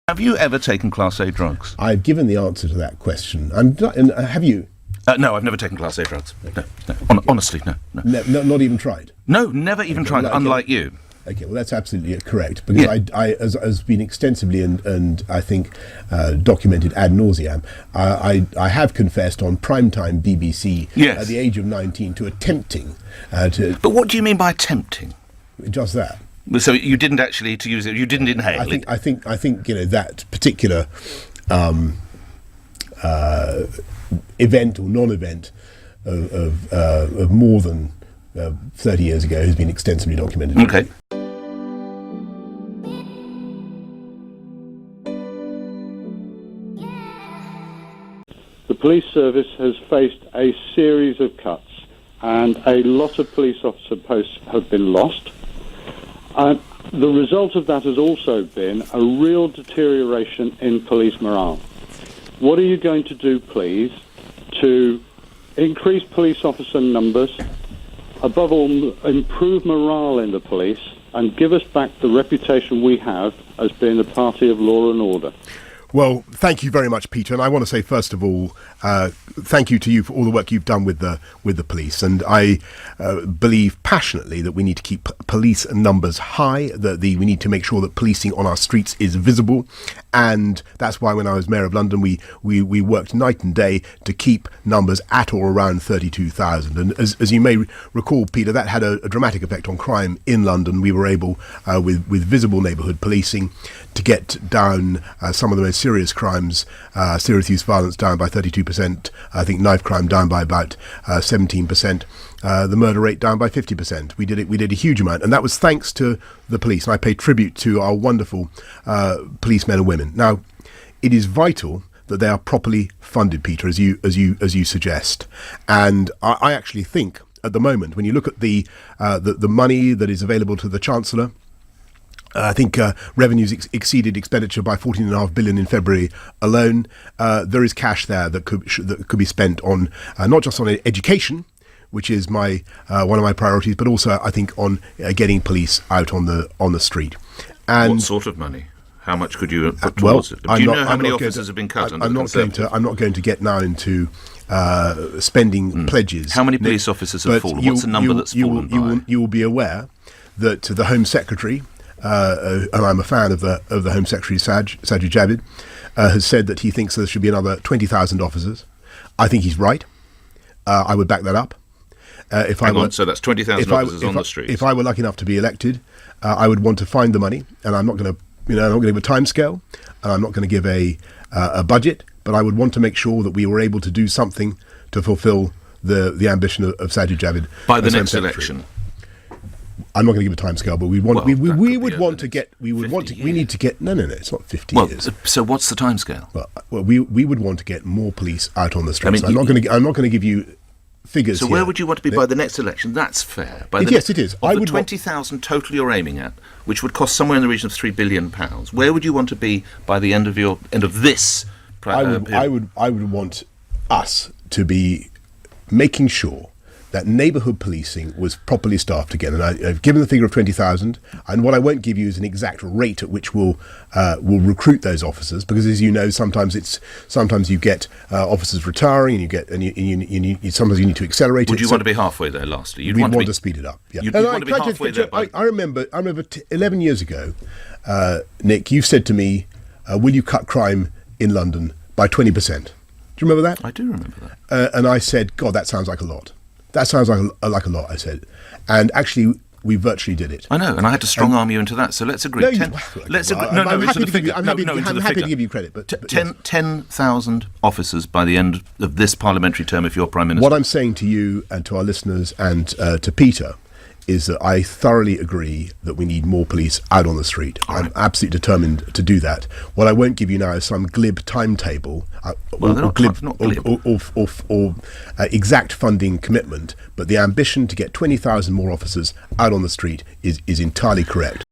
Have you ever taken Class A drugs? I've given the answer to that question. Have you? No, I've never taken Class A drugs. No. Honestly, no. Not even tried? No, never even tried, unlike you. Okay, well, that's absolutely correct, because I has been extensively and I think documented ad nauseam. I have confessed on primetime BBC at the age of 19 to attempting to... But what do you mean by attempting? Just that. So you didn't actually, to use it, you didn't inhale it? I think that particular event or non-event of more than 30 years ago has been extensively documented. Okay. The police service has faced a series of cuts, and a lot of police officer posts have been lost. The result of that has also been a real deterioration in police morale. What are you going to do, please, to increase police officer numbers, above all, improve morale in the police, and give us back the reputation we have as being the party of law and order? Well, thank you very much, Peter. And I want to say, first of all, thank you to you for all the work you've done with the police. And I believe passionately that we need to keep police numbers high, that we need to make sure that policing on our streets is visible. And that's why when I was Mayor of London, we worked night and day to keep numbers at or around 32,000. And as you may recall, Peter, that had a dramatic effect on crime in London. We were able, with visible neighbourhood policing, to get down some of the most serious crimes, serious youth violence down by 32%, I think knife crime down by about 17%, the murder rate down by 50%. We did a huge amount, and that was thanks to the police. And I pay tribute to our wonderful policemen and women. Now, it is vital that they are properly funded, Peter, as you suggest. And I actually think at the moment, when you look at the money that is available to the Chancellor, I think revenues exceeded expenditure by 14.5 billion in February alone. There is cash there that could be spent on not just on education, which is one of my priorities, but also I think on getting police out on the street. And what sort of money? How much could you put towards it? Do you know how many officers have been cut? I'm not going to get now into spending pledges. How many police officers have fallen? What's the number that's fallen by? You will be aware that the Home Secretary, and I'm a fan of the Home Secretary, Sajid Javid, has said that he thinks there should be another 20,000 officers. I think he's right. I would back that up. So that's 20,000 officers on the streets. If I were lucky enough to be elected, I would want to find the money, and I'm not going to, I'm not going to give a timescale, and I'm not going to give a budget, but I would want to make sure that we were able to do something to fulfil the ambition of Sajid Javid by the next election. I'm not going to give a timescale, but we need to get. No, it's not 50 years. So what's the timescale? Well, we would want to get more police out on the streets. I'm not going to give you figures. So where would you want to be by the next election? That's fair. Yes, it is. Of the 20,000 total you're aiming at, which would cost somewhere in the region of £3 billion, where would you want to be by the end of this? I would want us to be making sure that neighbourhood policing was properly staffed again. And I've given the figure of 20,000, and what I won't give you is an exact rate at which we'll recruit those officers, because as you know, sometimes you get officers retiring, and sometimes you need to accelerate it. Would you want to be halfway there? Lastly, you'd want to speed it up. Yeah. You'd want to be halfway there. I remember 11 years ago, Nick, you said to me, "Will you cut crime in London by 20%?" Do you remember that? I do remember that. And I said, "God, that sounds like a lot." That sounds like a lot, I said. And actually, we virtually did it. I know, and I had to strong-arm you into that, so let's agree. I'm happy to give you credit. But 10,000 officers by the end of this parliamentary term if you're Prime Minister. What I'm saying to you and to our listeners and to Peter is that I thoroughly agree that we need more police out on the street. I'm absolutely determined to do that. What I won't give you now is some glib timetable or exact funding commitment, but the ambition to get 20,000 more officers out on the street is entirely correct.